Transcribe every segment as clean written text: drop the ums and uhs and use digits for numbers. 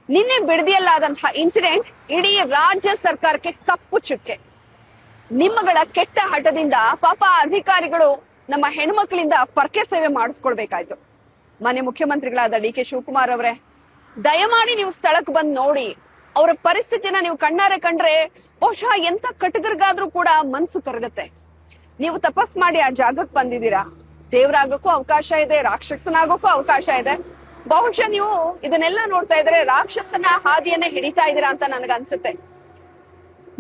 ನಿನ್ನೆ ಬಿಡದಿಯಲ್ಲಾದಂತಹ ಇನ್ಸಿಡೆಂಟ್ ಇಡೀ ರಾಜ್ಯ ಸರ್ಕಾರಕ್ಕೆ ಕಪ್ಪು ಚುಕ್ಕೆ. ನಿಮ್ಮಗಳ ಕೆಟ್ಟ ಹಠದಿಂದ ಪಾಪ ಅಧಿಕಾರಿಗಳು ನಮ್ಮ ಹೆಣ್ಮಕ್ಳಿಂದ ಪರ್ಕೆ ಸೇವೆ ಮಾಡಿಸ್ಕೊಳ್ಬೇಕಾಯ್ತು. ಮಾನ್ಯ ಮುಖ್ಯಮಂತ್ರಿಗಳಾದ ಡಿ ಕೆ ಶಿವಕುಮಾರ್ ಅವರೇ, ದಯಮಾಡಿ ನೀವು ಸ್ಥಳಕ್ಕೆ ಬಂದು ನೋಡಿ. ಅವರ ಪರಿಸ್ಥಿತಿನ ನೀವು ಕಣ್ಣಾರೆ ಕಂಡ್ರೆ ಬಹುಶಃ ಎಂತ ಕಟಕರಿಗಾದ್ರೂ ಕೂಡ ಮನ್ಸು ಕರಗತ್ತೆ. ನೀವು ತಪಸ್ ಮಾಡಿ ಆ ಜಾಗಕ್ಕೆ ಬಂದಿದ್ದೀರಾ. ದೇವರಾಗಕ್ಕೂ ಅವಕಾಶ ಇದೆ, ರಾಕ್ಷಸನಾಗೋಕ್ಕೂ ಅವಕಾಶ ಇದೆ. ಬಹುಶಃ ನೀವು ಇದನ್ನೆಲ್ಲ ನೋಡ್ತಾ ಇದ್ರೆ ರಾಕ್ಷಸನ ಹಾದಿಯನ್ನೇ ಹಿಡಿತಾ ಇದ್ದೀರಾ ಅಂತ ನನಗನ್ಸುತ್ತೆ.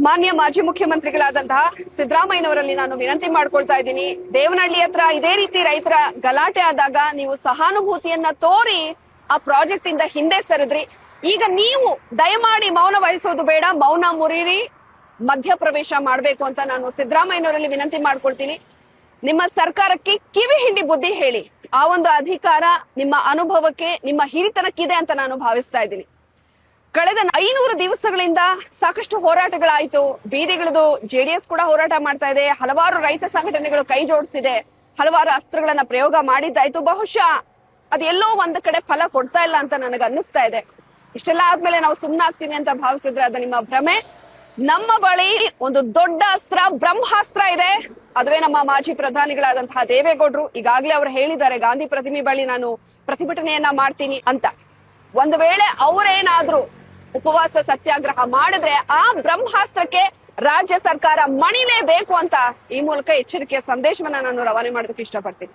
ಮಾನ್ಯ ಮಾಜಿ ಮುಖ್ಯಮಂತ್ರಿಗಳಾದಂತಹ ಸಿದ್ದರಾಮಯ್ಯನವರಲ್ಲಿ ನಾನು ವಿನಂತಿ ಮಾಡ್ಕೊಳ್ತಾ ಇದ್ದೀನಿ, ದೇವನಹಳ್ಳಿ ಹತ್ರ ಇದೇ ರೀತಿ ರೈತರ ಗಲಾಟೆ ಆದಾಗ ನೀವು ಸಹಾನುಭೂತಿಯನ್ನ ತೋರಿ ಆ ಪ್ರಾಜೆಕ್ಟ್ ಇಂದ ಹಿಂದೆ ಸರಿದ್ರಿ. ಈಗ ನೀವು ದಯಮಾಡಿ ಮೌನ ವಹಿಸೋದು ಬೇಡ, ಮೌನ ಮುರಿರಿ, ಮಧ್ಯಪ್ರವೇಶ ಮಾಡ್ಬೇಕು ಅಂತ ನಾನು ಸಿದ್ದರಾಮಯ್ಯನವರಲ್ಲಿ ವಿನಂತಿ ಮಾಡ್ಕೊಳ್ತೀನಿ. ನಿಮ್ಮ ಸರ್ಕಾರಕ್ಕೆ ಕಿವಿ ಹಿಂಡಿ ಬುದ್ಧಿ ಹೇಳಿ. ಆ ಒಂದು ಅಧಿಕಾರ ನಿಮ್ಮ ಅನುಭವಕ್ಕೆ, ನಿಮ್ಮ ಹಿರಿತನಕ್ಕಿದೆ ಅಂತ ನಾನು ಭಾವಿಸ್ತಾ ಇದ್ದೀನಿ. ಕಳೆದ 500 ದಿವಸಗಳಿಂದ ಸಾಕಷ್ಟು ಹೋರಾಟಗಳಾಯ್ತು. ಬೀದಿಗಿಳಿದು ಜೆಡಿಎಸ್ ಕೂಡ ಹೋರಾಟ ಮಾಡ್ತಾ ಇದೆ. ಹಲವಾರು ರೈತ ಸಂಘಟನೆಗಳು ಕೈ ಜೋಡಿಸಿದೆ. ಹಲವಾರು ಅಸ್ತ್ರಗಳನ್ನ ಪ್ರಯೋಗ ಮಾಡಿದ್ದಾಯ್ತು. ಬಹುಶಃ ಅದೆಲ್ಲೋ ಒಂದ್ ಕಡೆ ಫಲ ಕೊಡ್ತಾ ಇಲ್ಲ ಅಂತ ನನಗೆ ಅನ್ನಿಸ್ತಾ ಇದೆ. ಇಷ್ಟೆಲ್ಲ ಆದ್ಮೇಲೆ ನಾವು ಸುಮ್ನಾಗ್ತೀವಿ ಅಂತ ಭಾವಿಸಿದ್ರೆ ಅದು ನಿಮ್ಮ ಭ್ರಮೆ. ನಮ್ಮ ಬಳಿ ಒಂದು ದೊಡ್ಡ ಅಸ್ತ್ರ, ಬ್ರಹ್ಮಾಸ್ತ್ರ ಇದೆ. ಅದುವೇ ನಮ್ಮ ಮಾಜಿ ಪ್ರಧಾನಿಗಳಾದಂತಹ ದೇವೇಗೌಡರು. ಈಗಾಗಲೇ ಅವರು ಹೇಳಿದ್ದಾರೆ, ಗಾಂಧಿ ಪ್ರತಿಮೆ ಬಳಿ ನಾನು ಪ್ರತಿಭಟನೆಯನ್ನ ಮಾಡ್ತೀನಿ ಅಂತ. ಒಂದು ವೇಳೆ ಅವರೇನಾದ್ರೂ ಉಪವಾಸ ಸತ್ಯಾಗ್ರಹ ಮಾಡಿದ್ರೆ ಆ ಬ್ರಹ್ಮಾಸ್ತ್ರಕ್ಕೆ ರಾಜ್ಯ ಸರ್ಕಾರ ಮಣಿಲೇಬೇಕು ಅಂತ ಈ ಮೂಲಕ ಎಚ್ಚರಿಕೆಯ ಸಂದೇಶವನ್ನ ನಾನು ರವಾನೆ ಮಾಡೋದಕ್ಕೆ ಇಷ್ಟಪಡ್ತೀನಿ.